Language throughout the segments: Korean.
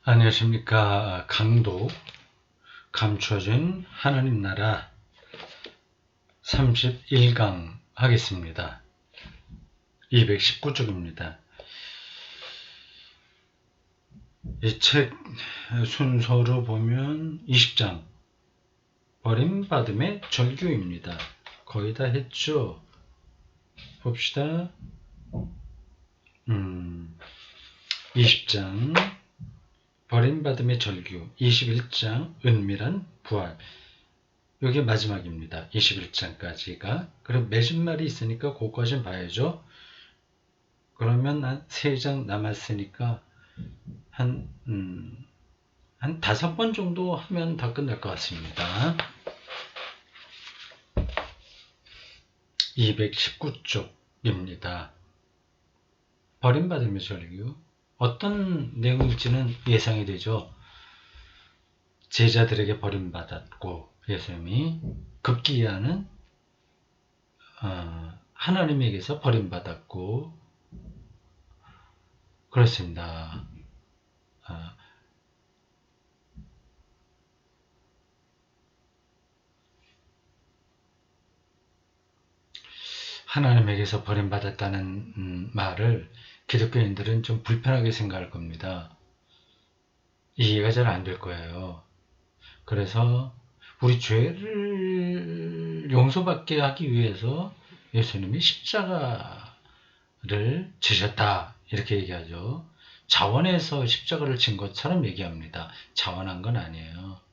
안녕하십니까. 강도 감춰진 하나님 나라 31강 하겠습니다. 219쪽입니다. 이 책 순서로 보면 20장 버림받음의 절규입니다. 거의 다 했죠. 봅시다. 20장 버림받음의 절규, 21장 은밀한 부활. 이게 마지막입니다. 21장까지가. 그럼 매진말이 있으니까 그거까지는 봐야죠. 그러면 한 3장 남았으니까 한 5번 정도 하면 다 끝날 것 같습니다. 219쪽입니다. 버림받음의 절규. 어떤 내용일지는 예상이 되죠. 제자들에게 버림받았고 예수님이 급기야는 하나님에게서 버림받았고 그렇습니다. 하나님에게서 버림받았다는 말을 기독교인들은 좀 불편하게 생각할 겁니다. 이해가 잘 안 될 거예요. 그래서 우리 죄를 용서받게 하기 위해서 예수님이 십자가를 지셨다 이렇게 얘기하죠. 자원해서 십자가를 진 것처럼 얘기합니다. 자원한 건 아니에요.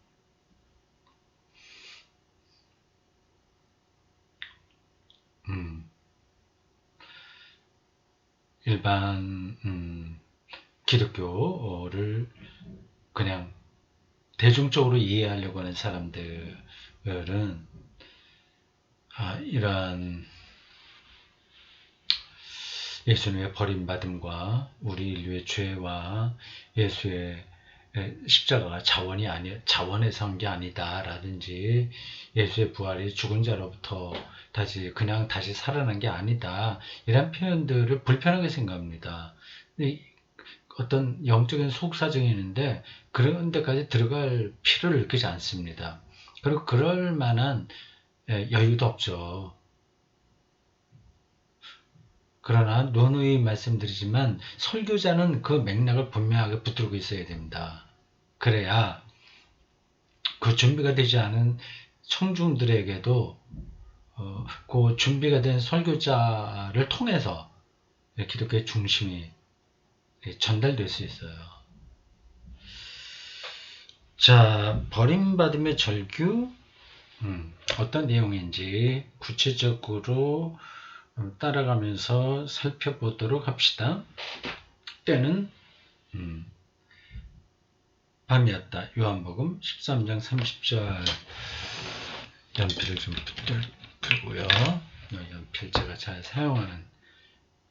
일반 기독교를 그냥 대중적으로 이해하려고 하는 사람들은 이러한 예수님의 버림받음과 우리 인류의 죄와 예수의 십자가가 자원에서 한 게 아니다 라든지 예수의 부활이 죽은 자로부터 다시 살아난 게 아니다 이런 표현들을 불편하게 생각합니다. 어떤 영적인 속사정이 있는데 그런 데까지 들어갈 필요를 느끼지 않습니다. 그리고 그럴 만한 여유도 없죠. 그러나 누누이 말씀드리지만 설교자는 그 맥락을 분명하게 붙들고 있어야 됩니다. 그래야 그 준비가 되지 않은 청중들에게도 그 준비가 된 설교자를 통해서 기독교의 중심이 전달될 수 있어요. 자, 버림받음의 절규 어떤 내용인지 구체적으로 따라가면서 살펴보도록 합시다. 때는 밤이었다. 요한복음 13장 30절 연필을 좀 풀고요. 연필 제가 잘 사용하는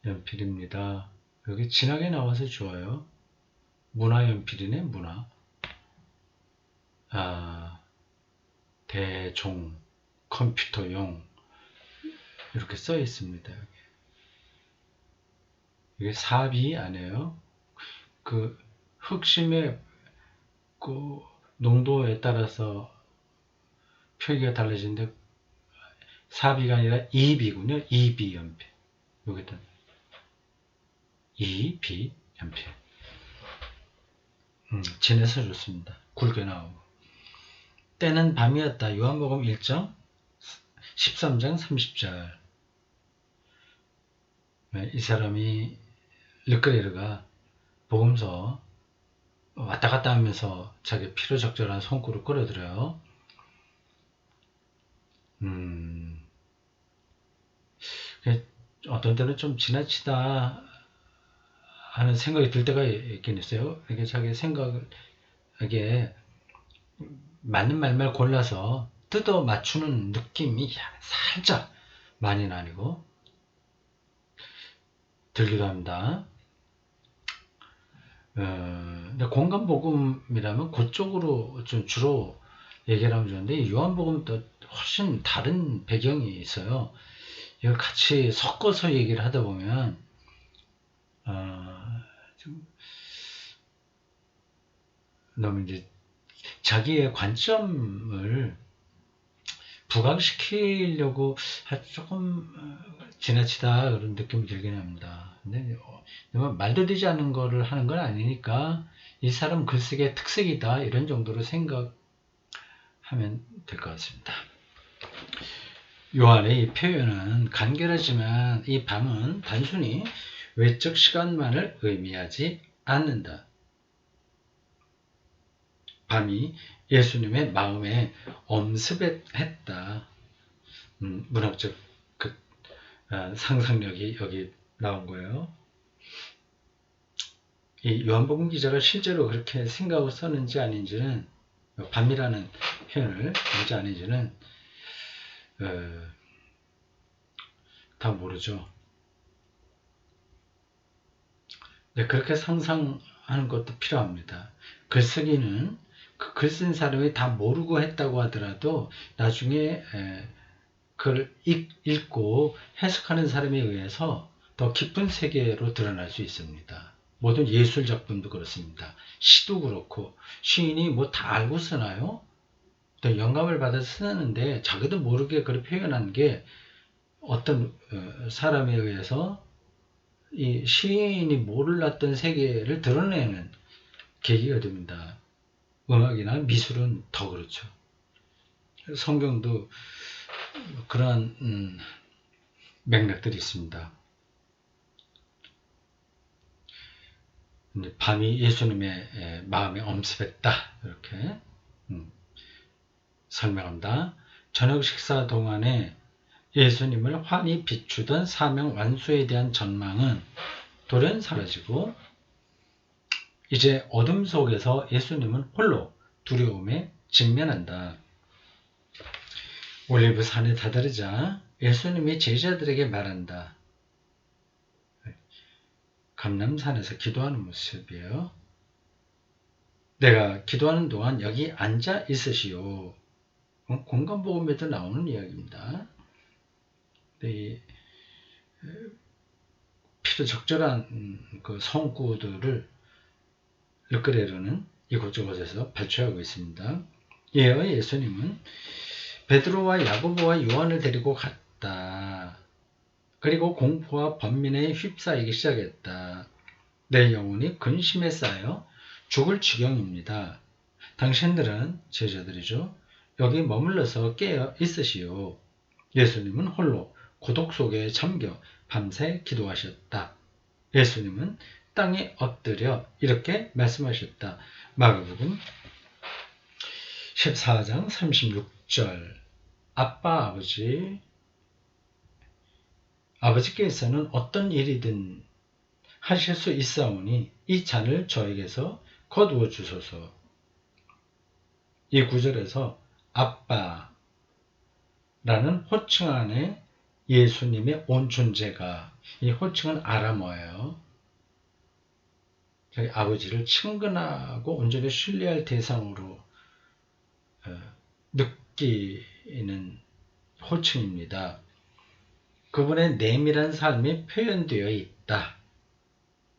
연필입니다. 여기 진하게 나와서 좋아요. 문화 연필이네, 문화. 대종, 컴퓨터용 이렇게 써 있습니다. 이게 삽이 아니에요. 그 흑심의 그 농도에 따라서 표기가 달라지는데 삽이가 아니라 이비군요. 이비 연필. 여기다 이비 연필. 진해서 좋습니다. 굵게 나오고. 때는 밤이었다. 요한복음 1장 13장 30절. 이 사람이 르크레르가 복음서 왔다 갔다 하면서 자기 필요적절한 손구를 끌어들여요. 어떤 때는 좀 지나치다 하는 생각이 들 때가 있긴 있어요. 이게 자기 생각에 맞는 말만 골라서 뜯어 맞추는 느낌이 살짝 많이는 아니고 들기도 합니다. 근데 공간복음이라면 그쪽으로 좀 주로 얘기를 하면 좋은데 요한복음도 훨씬 다른 배경이 있어요. 이걸 같이 섞어서 얘기를 하다 보면 너무 이제 자기의 관점을 부각시키려고 조금 지나치다 그런 느낌이 들긴 합니다. 근데 말도 되지 않은 거를 하는 건 아니니까 이 사람 글쓰기의 특색이다 이런 정도로 생각하면 될 것 같습니다. 요한의 이 표현은 간결하지만 이 밤은 단순히 외적 시간만을 의미하지 않는다. 밤이 예수님의 마음에 엄습했다. 문학적 상상력이 여기 나온 거예요. 이 요한복음 기자가 실제로 그렇게 생각하고 썼는지 아닌지는 밤이라는 표현을 뭔지 아닌지는 다 모르죠. 네, 그렇게 상상하는 것도 필요합니다. 글쓰기는 그 글 쓴 사람이 다 모르고 했다고 하더라도 나중에 그걸 읽고 해석하는 사람에 의해서 더 깊은 세계로 드러날 수 있습니다. 모든 예술 작품도 그렇습니다. 시도 그렇고 시인이 뭐 다 알고 쓰나요? 또 영감을 받아서 쓰는데 자기도 모르게 그걸 표현한 게 어떤 사람에 의해서 이 시인이 몰랐던 세계를 드러내는 계기가 됩니다. 음악이나 미술은 더 그렇죠. 성경도 그러한 맥락들이 있습니다. 밤이 예수님의 마음에 엄습했다 이렇게 설명합니다. 저녁 식사 동안에 예수님을 환히 비추던 사명 완수에 대한 전망은 돌연 사라지고 이제 어둠 속에서 예수님은 홀로 두려움에 직면한다. 올리브 산에 다다르자 예수님이 제자들에게 말한다. 감람산에서 기도하는 모습이에요. 내가 기도하는 동안 여기 앉아 있으시오. 공간복음에도 나오는 이야기입니다. 필요 적절한 그 성구들을 일거래로는 이곳저곳에서 발췌하고 있습니다. 이어 예수님은 베드로와 야고보와 요한을 데리고 갔다. 그리고 공포와 번민에 휩싸이기 시작했다. 내 영혼이 근심에 쌓여 죽을 지경입니다. 당신들은 제자들이죠. 여기 머물러서 깨어 있으시오. 예수님은 홀로 고독 속에 잠겨 밤새 기도하셨다. 예수님은 땅에 엎드려 이렇게 말씀하셨다. 마가복음 14장 36절 아빠 아버지께서는 어떤 일이든 하실 수 있사오니 이 잔을 저에게서 거두어 주소서. 이 구절에서 아빠라는 호칭 안에 예수님의 온 존재가 이 호칭은 아람어예요. 자기 아버지를 친근하고 온전히 신뢰할 대상으로 느끼는 호칭입니다. 그분의 내밀한 삶이 표현되어 있다.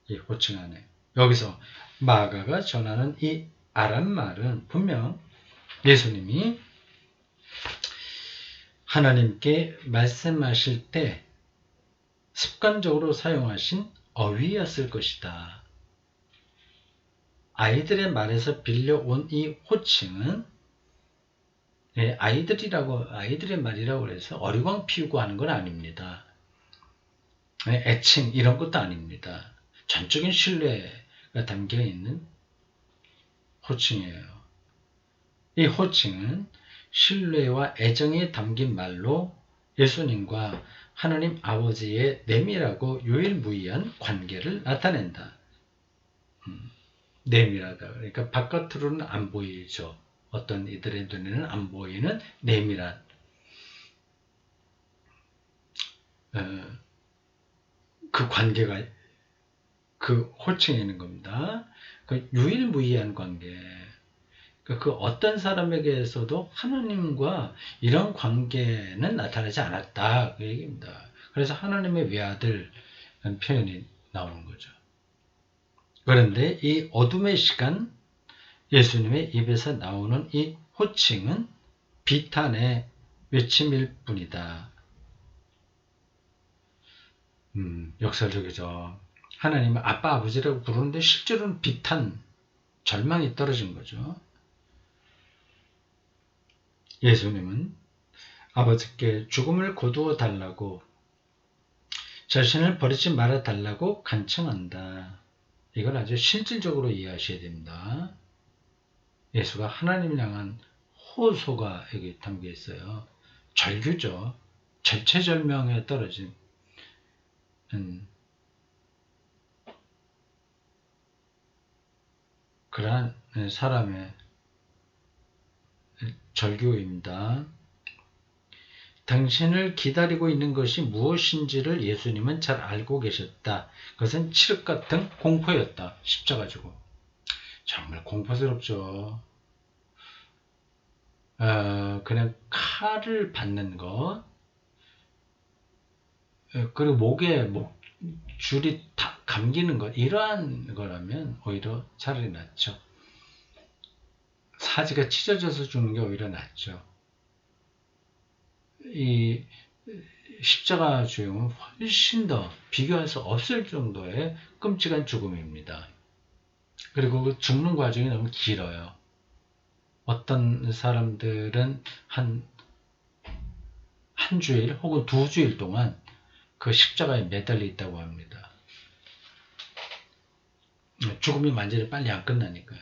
이 호칭 안에. 여기서 마가가 전하는 이 아람 말은 분명 예수님이 하나님께 말씀하실 때 습관적으로 사용하신 어휘였을 것이다. 아이들의 말에서 빌려온 이 호칭은 아이들의 말이라고 해서 어리광 피우고 하는 건 아닙니다. 애칭 이런 것도 아닙니다. 전적인 신뢰가 담겨있는 호칭이에요. 이 호칭은 신뢰와 애정이 담긴 말로 예수님과 하나님 아버지의 내밀하고 유일무이한 관계를 나타낸다. 내밀하다. 그러니까 바깥으로는 안 보이죠. 어떤 이들의 눈에는 안 보이는 내밀한 그 관계가 그 호칭에 있는 겁니다. 그 유일무이한 관계. 그 어떤 사람에게서도 하나님과 이런 관계는 나타나지 않았다. 그 얘기입니다. 그래서 하나님의 외아들 표현이 나오는 거죠. 그런데 이 어둠의 시간, 예수님의 입에서 나오는 이 호칭은 비탄의 외침일 뿐이다. 역설적이죠. 하나님은 아빠 아버지라고 부르는데 실제로는 비탄, 절망이 떨어진 거죠. 예수님은 아버지께 죽음을 거두어 달라고, 자신을 버리지 말아 달라고 간청한다. 이걸 아주 실질적으로 이해하셔야 됩니다. 예수가 하나님을 향한 호소가 여기 담겨 있어요. 절규죠. 절체절명에 떨어진 그러한 사람의 절규입니다. 당신을 기다리고 있는 것이 무엇인지를 예수님은 잘 알고 계셨다. 그것은 칠흑 같은 공포였다. 십자가 지고. 정말 공포스럽죠. 그냥 칼을 받는 것, 그리고 목에 줄이 다 감기는 것, 이러한 거라면 오히려 차라리 낫죠. 사지가 찢어져서 죽는 게 오히려 낫죠. 이 십자가 주용은 훨씬 더 비교할 수 없을 정도의 끔찍한 죽음입니다. 그리고 그 죽는 과정이 너무 길어요. 어떤 사람들은 한 주일 혹은 2주일 동안 그 십자가에 매달려 있다고 합니다. 죽음이 완전히 빨리 안 끝나니까요.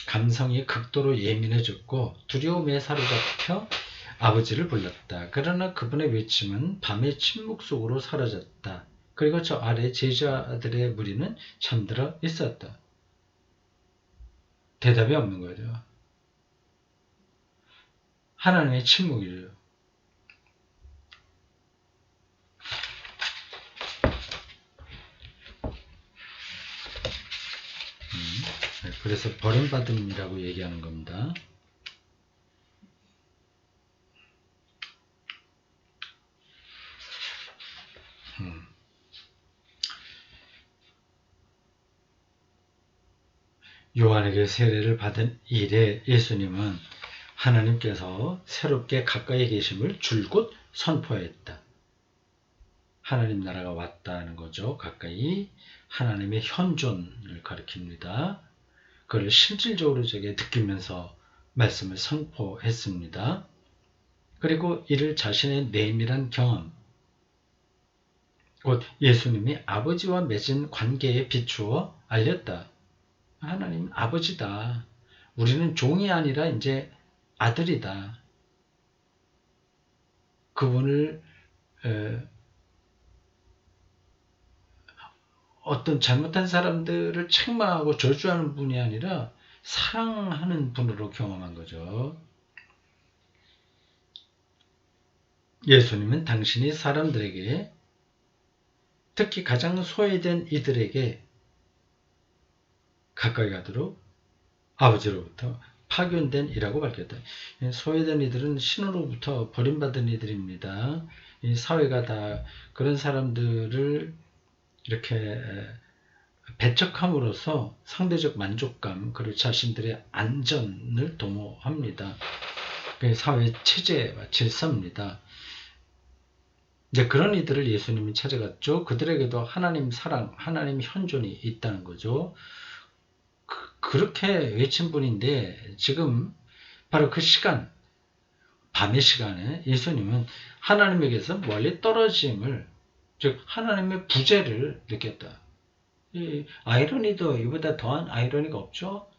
감성이 극도로 예민해졌고 두려움에 사로잡혀 아버지를 불렀다. 그러나 그분의 외침은 밤의 침묵 속으로 사라졌다. 그리고 저 아래 제자들의 무리는 잠들어 있었다. 대답이 없는 거죠. 하나님의 침묵이죠. 그래서 버림받음이라고 얘기하는 겁니다. 요한에게 세례를 받은 이래 예수님은 하나님께서 새롭게 가까이 계심을 줄곧 선포했다. 하나님 나라가 왔다는 거죠. 가까이 하나님의 현존을 가리킵니다. 그걸 실질적으로 저게 느끼면서 말씀을 선포했습니다. 그리고 이를 자신의 내밀한 경험, 곧 예수님이 아버지와 맺은 관계에 비추어 알렸다. 하나님 아버지다. 우리는 종이 아니라 이제 아들이다. 그분을 어떤 잘못한 사람들을 책망하고 저주하는 분이 아니라 사랑하는 분으로 경험한 거죠. 예수님은 당신이 사람들에게, 특히 가장 소외된 이들에게 가까이 가도록 아버지로부터 파견된 이라고 밝혔다. 소외된 이들은 신으로부터 버림받은 이들입니다. 이 사회가 다 그런 사람들을 이렇게 배척함으로써 상대적 만족감, 그리고 자신들의 안전을 도모합니다. 사회 체제와 질서입니다. 이제 그런 이들을 예수님이 찾아갔죠. 그들에게도 하나님 사랑, 하나님 현존이 있다는 거죠. 그렇게 외친 분인데 지금 바로 그 시간, 밤의 시간에 예수님은 하나님에게서 멀리 떨어짐을, 즉 하나님의 부재를 느꼈다. 이 아이러니도 이보다 더한 아이러니가 없죠.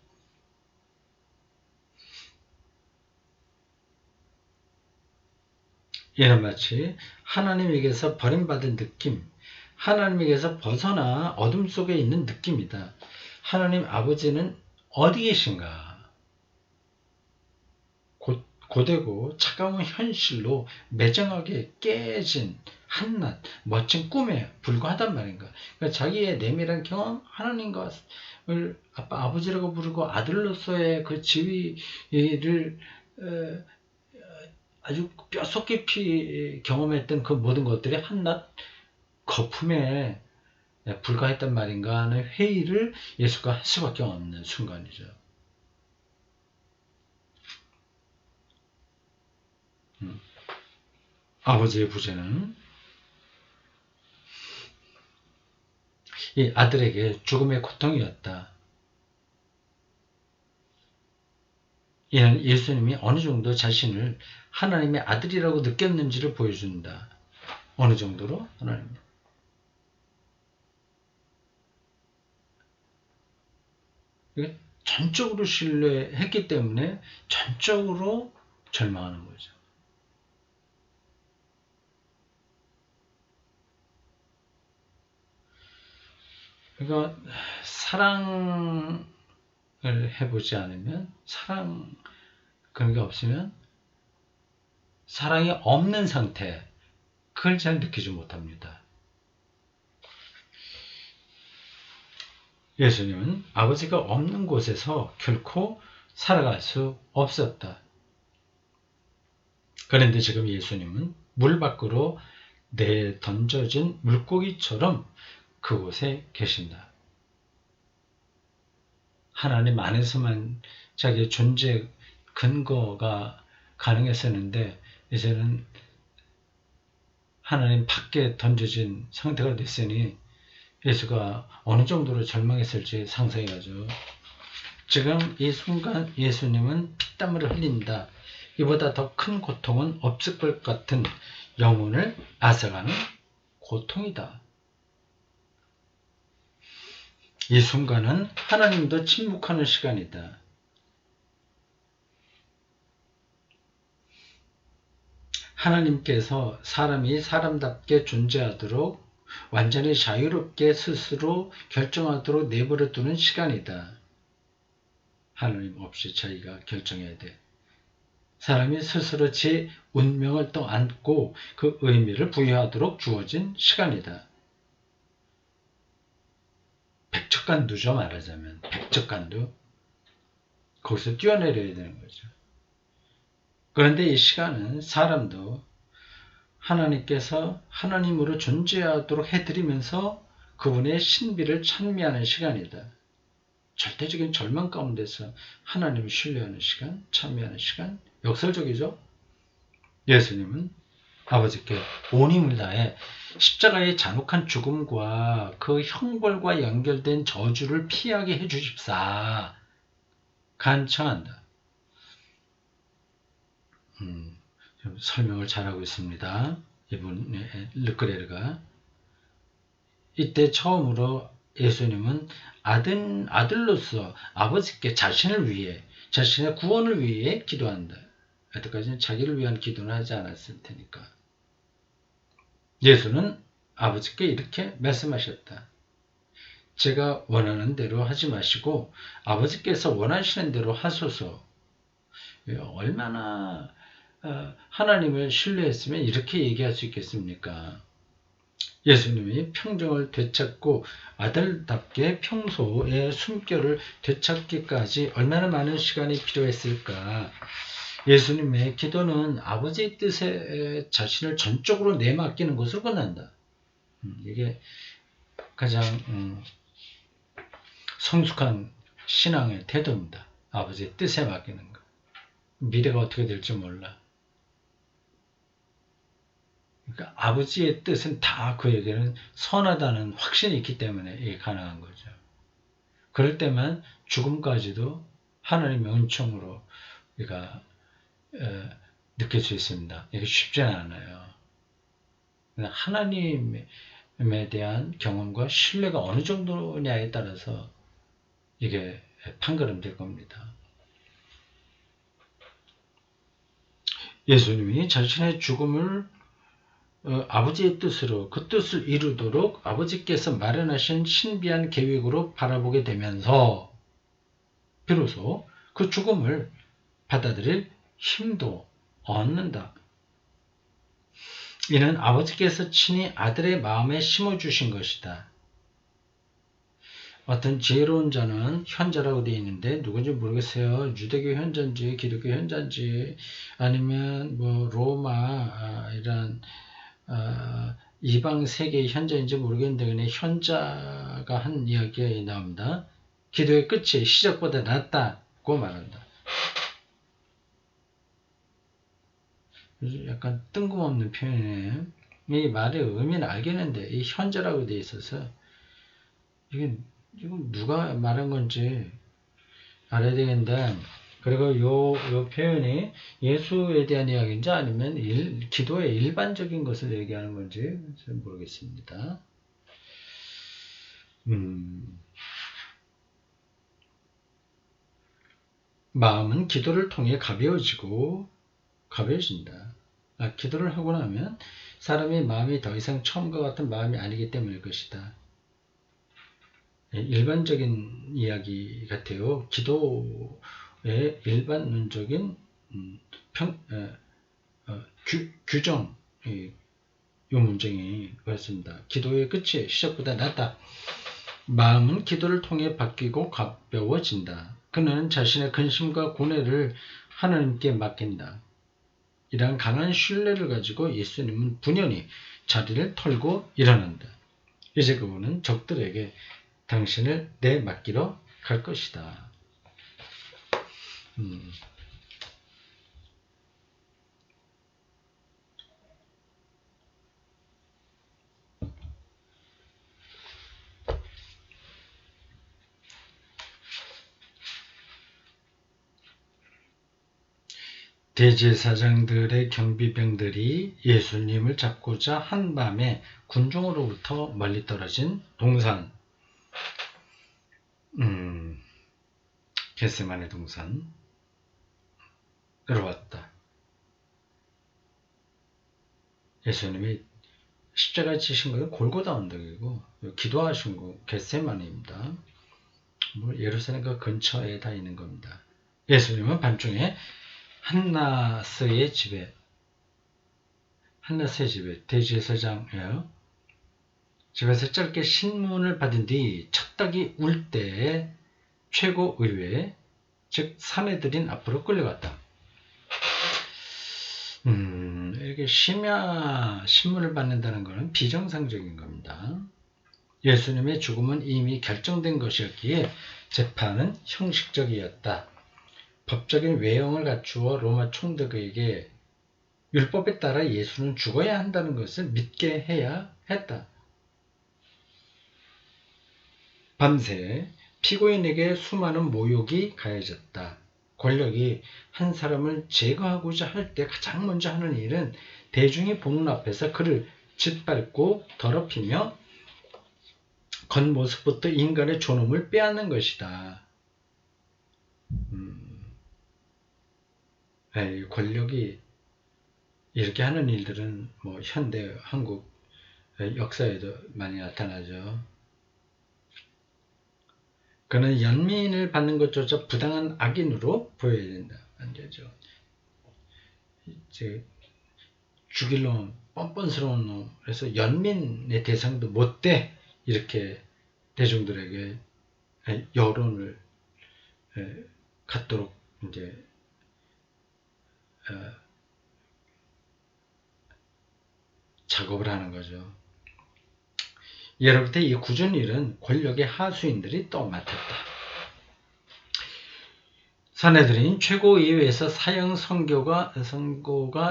이는 마치 하나님에게서 버림받은 느낌, 하나님에게서 벗어나 어둠 속에 있는 느낌이다. 하나님 아버지는 어디 계신가? 고되고 차가운 현실로 매정하게 깨진 한낱 멋진 꿈에 불과하단 말인가. 그러니까 자기의 내밀한 경험, 하나님과 아버지라고 부르고 아들로서의 그 지위를 아주 뼛속 깊이 경험했던 그 모든 것들이 한낱 거품에 불가했단 말인가 하는 회의를 예수가 할 수밖에 없는 순간이죠. 아버지의 부재는 이 아들에게 죽음의 고통이었다. 이는 예수님이 어느 정도 자신을 하나님의 아들이라고 느꼈는지를 보여준다. 어느 정도로 하나님. 전적으로 신뢰했기 때문에 전적으로 절망하는 거죠. 그러니까 사랑을 해보지 않으면 그런 게 없으면 사랑이 없는 상태 그걸 잘 느끼지 못합니다. 예수님은 아버지가 없는 곳에서 결코 살아갈 수 없었다. 그런데 지금 예수님은 물 밖으로 내던져진 물고기처럼 그곳에 계신다. 하나님 안에서만 자기의 존재 근거가 가능했었는데 이제는 하나님 밖에 던져진 상태가 됐으니 예수가 어느 정도로 절망했을지 상상해가죠. 지금 이 순간 예수님은 피땀을 흘린다. 이보다 더 큰 고통은 없을 것 같은 영혼을 앗아가는 고통이다. 이 순간은 하나님도 침묵하는 시간이다. 하나님께서 사람이 사람답게 존재하도록 완전히 자유롭게 스스로 결정하도록 내버려 두는 시간이다. 하나님 없이 자기가 결정해야 돼. 사람이 스스로 제 운명을 또 안고 그 의미를 부여하도록 주어진 시간이다. 백척간두죠, 말하자면. 백척간두. 거기서 뛰어내려야 되는 거죠. 그런데 이 시간은 사람도 하나님께서 하나님으로 존재하도록 해드리면서 그분의 신비를 찬미하는 시간이다. 절대적인 절망 가운데서 하나님을 신뢰하는 시간, 찬미하는 시간, 역설적이죠. 예수님은 아버지께 온 힘을 다해 십자가의 잔혹한 죽음과 그 형벌과 연결된 저주를 피하게 해주십사 간청한다. 설명을 잘하고 있습니다. 이분 르크레르가 이때 처음으로 예수님은 아들로서 아버지께 자신을 위해 자신의 구원을 위해 기도한다. 여태까지는 자기를 위한 기도는 하지 않았을 테니까. 예수는 아버지께 이렇게 말씀하셨다. 제가 원하는 대로 하지 마시고 아버지께서 원하시는 대로 하소서. 얼마나 하나님을 신뢰했으면 이렇게 얘기할 수 있겠습니까? 예수님이 평정을 되찾고 아들답게 평소의 숨결을 되찾기까지 얼마나 많은 시간이 필요했을까? 예수님의 기도는 아버지의 뜻에 자신을 전적으로 내맡기는 것으로 끝난다. 이게 가장 성숙한 신앙의 태도입니다. 아버지의 뜻에 맡기는 것. 미래가 어떻게 될지 몰라. 그러니까 아버지의 뜻은 다 그에게는 선하다는 확신이 있기 때문에 이게 가능한 거죠. 그럴 때만 죽음까지도 하나님의 은총으로 우리가 느낄 수 있습니다. 이게 쉽지는 않아요. 하나님에 대한 경험과 신뢰가 어느 정도냐에 따라서 이게 판가름될 겁니다. 예수님이 자신의 죽음을 아버지의 뜻으로 그 뜻을 이루도록 아버지께서 마련하신 신비한 계획으로 바라보게 되면서 비로소 그 죽음을 받아들일 힘도 얻는다. 이는 아버지께서 친히 아들의 마음에 심어주신 것이다. 어떤 지혜로운 자는 현자라고 되어 있는데 누군지 모르겠어요. 유대교 현자인지 기독교 현자인지 아니면 뭐 로마 이런 이방 세계의 현자인지 모르겠는데 그냥 현자가 한 이야기가 나옵니다. 기도의 끝이 시작보다 낫다고 말한다. 약간 뜬금없는 표현이에요. 이 말의 의미는 알겠는데 이 현자라고 되어 있어서 이건 누가 말한 건지 알아야 되겠는데, 그리고 요 표현이 예수에 대한 이야기인지 아니면 기도의 일반적인 것을 얘기하는 건지 잘 모르겠습니다. 마음은 기도를 통해 가벼워진다. 기도를 하고 나면 사람의 마음이 더 이상 처음과 같은 마음이 아니기 때문일 것이다. 일반적인 이야기 같아요. 기도의 일반론적인 규정, 요 문장이 그렇습니다. 기도의 끝이 시작보다 낫다. 마음은 기도를 통해 바뀌고 가벼워진다. 그는 자신의 근심과 고뇌를 하나님께 맡긴다. 이러한 강한 신뢰를 가지고 예수님은 분연히 자리를 털고 일어난다. 이제 그분은 적들에게 당신을 내맡기러 갈 것이다. 대제사장들의 경비병들이 예수님을 잡고자 한밤에 군중으로부터 멀리 떨어진 동산, 겟세마네 동산으로 왔다. 예수님이 십자가 지신 것은 골고다 언덕이고 기도하신 곳 겟세마네입니다. 예루살렘 근처에 다 있는 겁니다. 예수님은 밤중에 한나스의 집에 대제사장이에요. 집에서 짧게 신문을 받은 뒤 첫 닭이 울 때에 최고의회, 즉 사내들인 앞으로 끌려갔다. 이렇게 심야 신문을 받는다는 것은 비정상적인 겁니다. 예수님의 죽음은 이미 결정된 것이었기에 재판은 형식적이었다. 법적인 외형을 갖추어 로마 총독에게 율법에 따라 예수는 죽어야 한다는 것을 믿게 해야 했다. 밤새 피고인에게 수많은 모욕이 가해졌다. 권력이 한 사람을 제거하고자 할 때 가장 먼저 하는 일은 대중이 보는 앞에서 그를 짓밟고 더럽히며 겉모습부터 인간의 존엄을 빼앗는 것이다. 권력이 이렇게 하는 일들은 현대 한국 역사에도 많이 나타나죠. 그는 연민을 받는 것조차 부당한 악인으로 보여야 된다. 안 되죠. 이제 죽일 놈, 뻔뻔스러운 놈, 그래서 연민의 대상도 못 돼. 이렇게 대중들에게 여론을 갖도록 이제 작업을 하는 거죠. 예로부터 이 굳은 일은 권력의 하수인들이 또 맡았다. 사내들인 최고의회에서 사형 선고가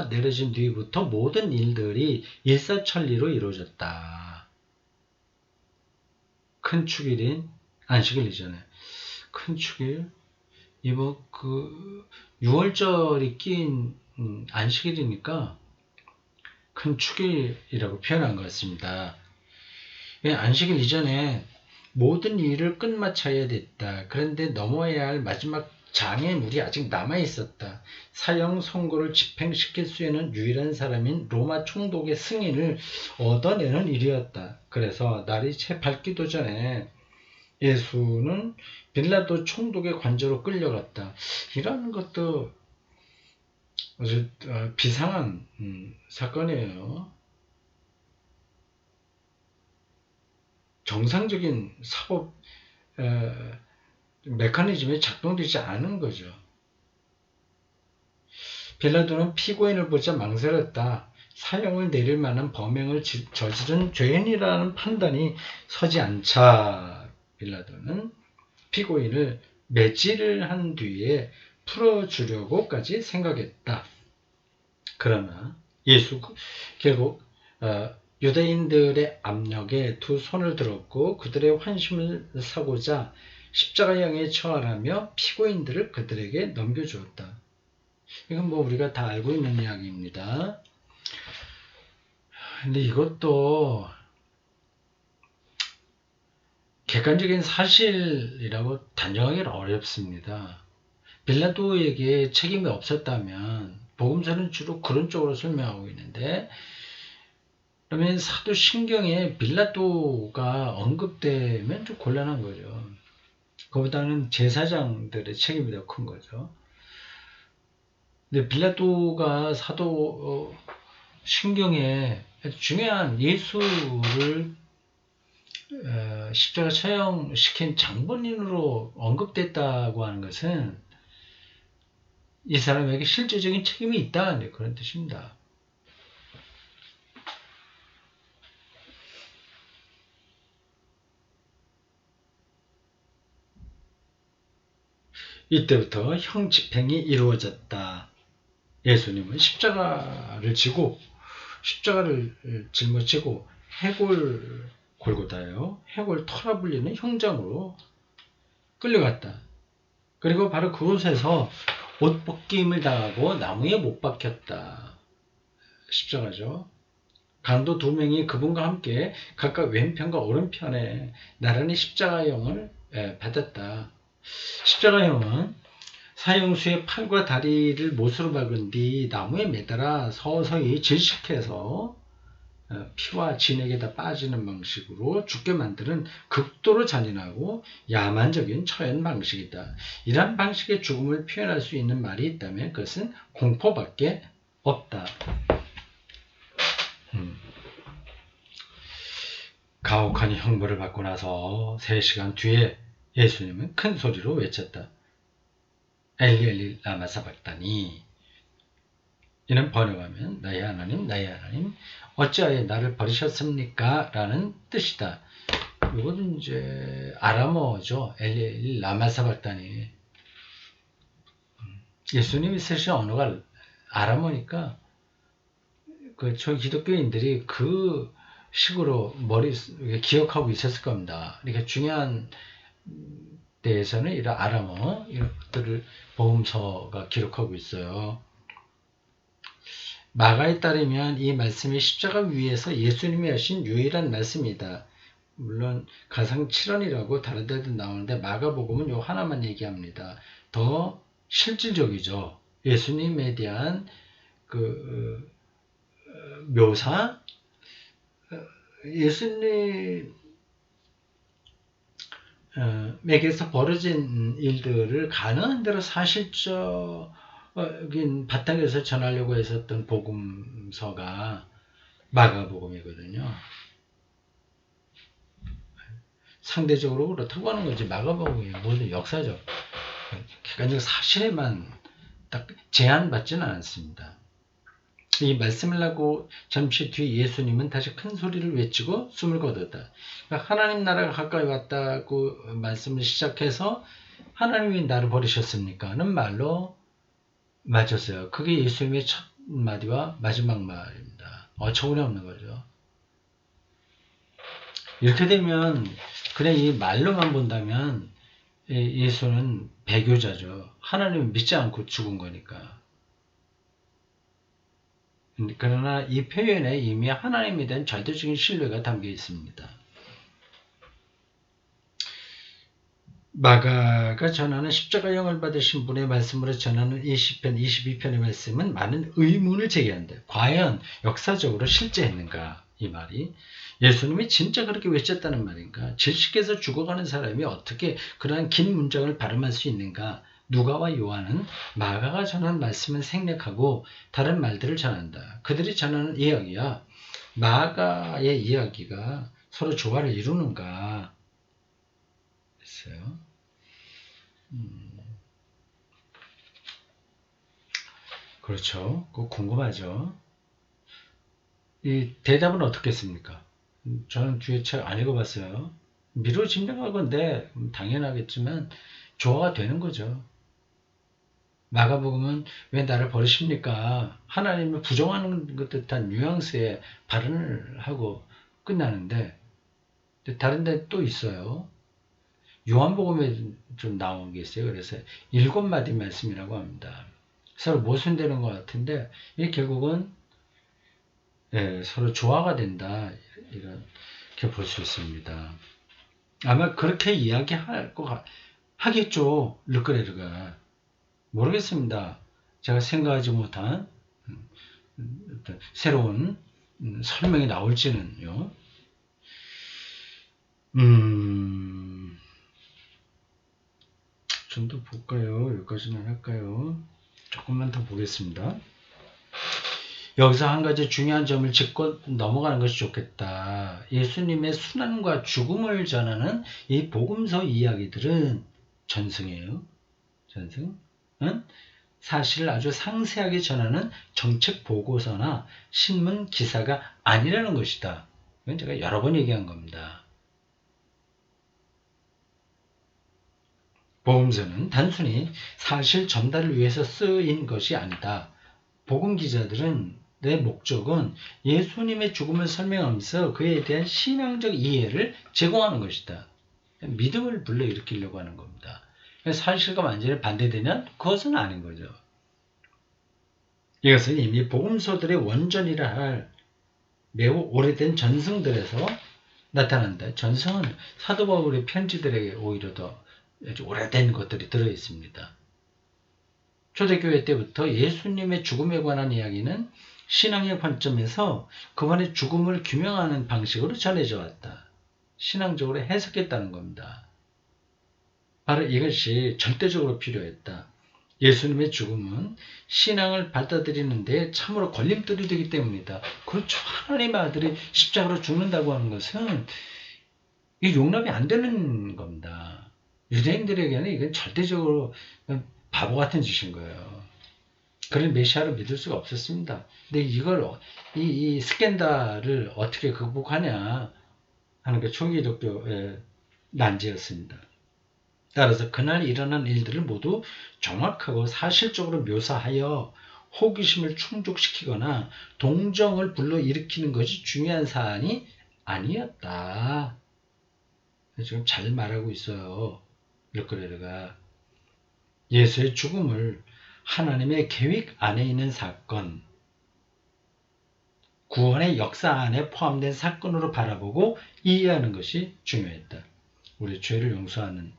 내려진 뒤부터 모든 일들이 일사천리로 이루어졌다. 큰 축일인 안식일 이전에 큰 축일 그 6월절이 낀 안식일이니까 큰 축일이라고 표현한 것 같습니다. 안식일 이전에 모든 일을 끝마쳐야 됐다. 그런데 넘어야 할 마지막 장애물이 아직 남아있었다. 사형 선고를 집행시킬 수 있는 유일한 사람인 로마 총독의 승인을 얻어내는 일이었다. 그래서 날이 채 밝기도 전에 예수는 빌라도 총독의 관저로 끌려갔다. 이런 것도 아주 비상한 사건이에요. 정상적인 사법 메커니즘이 작동되지 않은 거죠. 빌라도는 피고인을 보자 망설였다. 사형을 내릴 만한 범행을 저지른 죄인이라는 판단이 서지 않자 빌라도는 피고인을 매질을 한 뒤에 풀어주려고까지 생각했다. 그러나 예수 결국 유대인들의 압력에 두 손을 들었고 그들의 환심을 사고자 십자가형에 처하라며 피고인들을 그들에게 넘겨주었다. 이건 뭐 우리가 다 알고 있는 이야기입니다. 근데 이것도 객관적인 사실이라고 단정하기는 어렵습니다. 빌라도에게 책임이 없었다면 복음서는 주로 그런 쪽으로 설명하고 있는데, 그러면 사도신경에 빌라도가 언급되면 좀 곤란한 거죠. 그보다는 제사장들의 책임이 더 큰 거죠. 근데 빌라도가 사도 신경에 중요한 예수를 십자가 처형시킨 장본인으로 언급됐다고 하는 것은 이 사람에게 실제적인 책임이 있다, 그런 뜻입니다. 이때부터 형 집행이 이루어졌다. 예수님은 십자가를 짊어지고 해골 골고다요, 해골 터라 불리는 형장으로 끌려갔다. 그리고 바로 그곳에서 옷 벗김을 당하고 나무에 못 박혔다. 십자가죠. 강도 두 명이 그분과 함께 각각 왼편과 오른편에 나란히 십자가형을 받았다. 십자가형은 사형수의 팔과 다리를 못으로 박은 뒤 나무에 매달아 서서히 질식해서 피와 진액에다 빠지는 방식으로 죽게 만드는 극도로 잔인하고 야만적인 처형 방식이다. 이러한 방식의 죽음을 표현할 수 있는 말이 있다면 그것은 공포밖에 없다. 가혹한 형벌을 받고 나서 3시간 뒤에 예수님은 큰 소리로 외쳤다. 엘리 엘리 라마 사박다니. 이는 번역하면 나의 하나님 나의 하나님 어찌하여 나를 버리셨습니까? 라는 뜻이다. 이것은 이제 아람어죠. 엘리 엘리 라마 사박다니. 예수님이 쓰신 언어가 아람어니까 저 기독교인들이 그 식으로 기억하고 있었을 겁니다. 그러니까 중요한 데에서는 이런 아람어 이런 것들을 복음서가 기록하고 있어요. 마가에 따르면 이 말씀이 십자가 위에서 예수님이 하신 유일한 말씀이다. 물론 가상 7원이라고 다른 데도 나오는데 마가복음은 요 하나만 얘기합니다. 더 실질적이죠. 예수님에 대한 그 묘사, 예수님에게서 벌어진 일들을 가능한 대로 사실적인 바탕에서 전하려고 했었던 복음서가 마가복음이거든요. 상대적으로 그렇다고 하는 거지. 마가복음이 모든 역사적, 객관적 사실에만 딱 제한받지는 않습니다. 이 말씀을 하고 잠시 뒤 예수님은 다시 큰 소리를 외치고 숨을 거뒀다. 그러니까 하나님 나라가 가까이 왔다고 말씀을 시작해서 하나님이 나를 버리셨습니까? 는 말로 맞췄어요. 그게 예수님의 첫 마디와 마지막 말입니다. 어처구니 없는 거죠. 이렇게 되면 그냥 이 말로만 본다면 예수는 배교자죠. 하나님을 믿지 않고 죽은 거니까. 그러나 이 표현에 이미 하나님에 대한 절대적인 신뢰가 담겨 있습니다. 마가가 전하는 십자가형을 받으신 분의 말씀으로 전하는 이 시편 22편의 말씀은 많은 의문을 제기한다. 과연 역사적으로 실제했는가? 이 말이 예수님이 진짜 그렇게 외쳤다는 말인가? 질식해서 죽어가는 사람이 어떻게 그러한 긴 문장을 발음할 수 있는가? 누가와 요한은 마가가 전한 말씀은 생략하고 다른 말들을 전한다. 그들이 전하는 이야기야 마가의 이야기가 서로 조화를 이루는가 했어요. 그렇죠. 그거 궁금하죠. 이 대답은 어떻겠습니까? 저는 뒤에 책 안 읽어봤어요. 미로 짐작할 건데 당연하겠지만 조화가 되는 거죠. 마가복음은 왜 나를 버리십니까? 하나님을 부정하는 것 듯한 뉘앙스의 발언을 하고 끝나는데 다른 데 또 있어요. 요한복음에 좀 나온 게 있어요. 그래서 7마디 말씀이라고 합니다. 서로 모순되는 것 같은데 이 결국은 서로 조화가 된다. 이렇게 볼 수 있습니다. 아마 그렇게 이야기할 거 하겠죠. 르크레르가. 모르겠습니다. 제가 생각하지 못한 어떤 새로운 설명이 나올지는요. 좀 더 볼까요? 여기까지만 할까요? 조금만 더 보겠습니다. 여기서 한 가지 중요한 점을 짚고 넘어가는 것이 좋겠다. 예수님의 순환과 죽음을 전하는 이 복음서 이야기들은 전승이에요. 전승? 은 사실을 아주 상세하게 전하는 정책 보고서나 신문 기사가 아니라는 것이다. 이건 제가 여러 번 얘기한 겁니다. 복음서는 단순히 사실 전달을 위해서 쓰인 것이 아니다. 복음 기자들은 내 목적은 예수님의 죽음을 설명하면서 그에 대한 신앙적 이해를 제공하는 것이다. 믿음을 불러일으키려고 하는 겁니다. 사실과 완전히 반대되면 그것은 아닌 거죠. 이것은 이미 복음서들의 원전이라 할 매우 오래된 전승들에서 나타난다. 전승은 사도 바울의 편지들에게 오히려 더 아주 오래된 것들이 들어있습니다. 초대교회 때부터 예수님의 죽음에 관한 이야기는 신앙의 관점에서 그분의 죽음을 규명하는 방식으로 전해져 왔다. 신앙적으로 해석했다는 겁니다. 바로 이것이 절대적으로 필요했다. 예수님의 죽음은 신앙을 받아들이는 데 참으로 걸림돌이 되기 때문이다. 그렇죠. 하나님의 아들이 십자가로 죽는다고 하는 것은 이 용납이 안 되는 겁니다. 유대인들에게는 이건 절대적으로 바보 같은 짓인 거예요. 그런 메시아를 믿을 수가 없었습니다. 근데 이걸 이 스캔들을 어떻게 극복하냐 하는 게 초기독교의 난제였습니다. 따라서 그날 일어난 일들을 모두 정확하고 사실적으로 묘사하여 호기심을 충족시키거나 동정을 불러일으키는 것이 중요한 사안이 아니었다. 지금 잘 말하고 있어요. 르크레르가 예수의 죽음을 하나님의 계획 안에 있는 사건, 구원의 역사 안에 포함된 사건으로 바라보고 이해하는 것이 중요했다. 우리 죄를 용서하는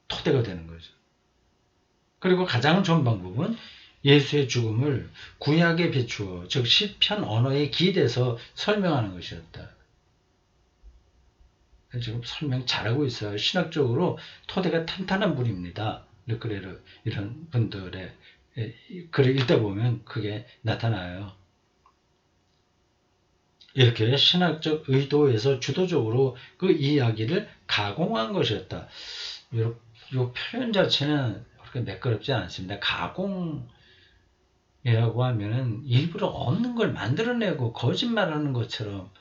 토대가 되는 거죠. 그리고 가장 좋은 방법은 예수의 죽음을 구약에 비추어 즉 시편 언어에 기대서 설명하는 것이었다. 지금 설명 잘하고 있어요. 신학적으로 토대가 탄탄한 분입니다. 르크레르 이런 분들의 글을 읽다 보면 그게 나타나요. 이렇게 신학적 의도에서 주도적으로 그 이야기를 가공한 것이었다. 이 표현 자체는 그렇게 매끄럽지 않습니다. 가공이라고 하면은 일부러 없는 걸 만들어내고 거짓말하는 것처럼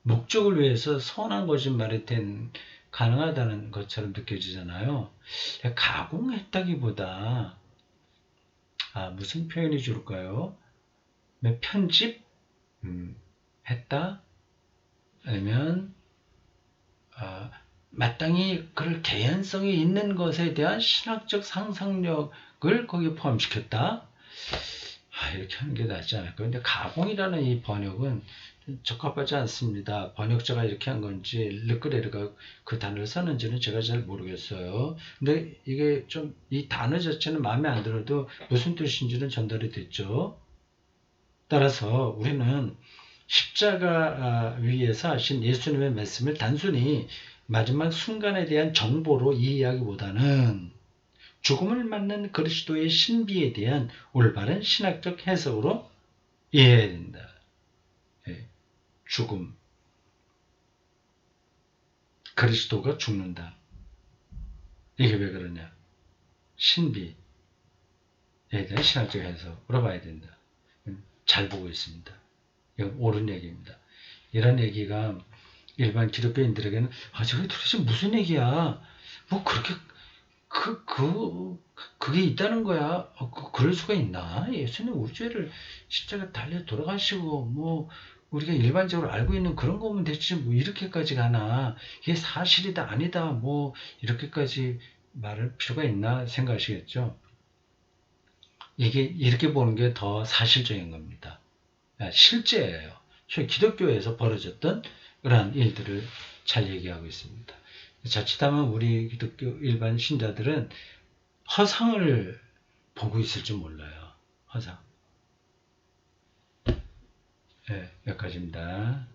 목적을 위해서 선한 거짓말이 가능하다는 것처럼 느껴지잖아요. 가공했다기보다 무슨 표현이 좋을까요? 편집 했다? 아니면 마땅히 그럴 개연성이 있는 것에 대한 신학적 상상력을 거기에 포함시켰다? 이렇게 하는 게 낫지 않을까. 근데 가공이라는 이 번역은 적합하지 않습니다. 번역자가 이렇게 한 건지 르크레르가 그 단어를 썼는지는 제가 잘 모르겠어요. 근데 이게 좀 이 단어 자체는 마음에 안 들어도 무슨 뜻인지는 전달이 됐죠. 따라서 우리는 십자가 위에서 하신 예수님의 말씀을 단순히 마지막 순간에 대한 정보로 이해하기보다는 죽음을 맞는 그리스도의 신비에 대한 올바른 신학적 해석으로 이해해야 된다. 죽음. 그리스도가 죽는다. 이게 왜 그러냐? 신비에 대한 신학적 해석으로 봐야 된다. 잘 보고 있습니다. 이건 옳은 얘기입니다. 이런 얘기가 일반 기독교인들에게는 저게 도대체 무슨 얘기야? 뭐 그렇게 그게 있다는 거야. 그럴 수가 있나? 예수님 우리 죄를 십자가 달려 돌아가시고 뭐 우리가 일반적으로 알고 있는 그런 거면 됐지 뭐 이렇게까지 가나? 이게 사실이다 아니다 뭐 이렇게까지 말할 필요가 있나 생각하시겠죠? 이게 이렇게 보는 게 더 사실적인 겁니다. 실제예요. 기독교에서 벌어졌던 그러한 일들을 잘 얘기하고 있습니다. 자칫하면 우리 기독교 일반 신자들은 허상을 보고 있을 줄 몰라요. 허상. 네, 여기까지입니다.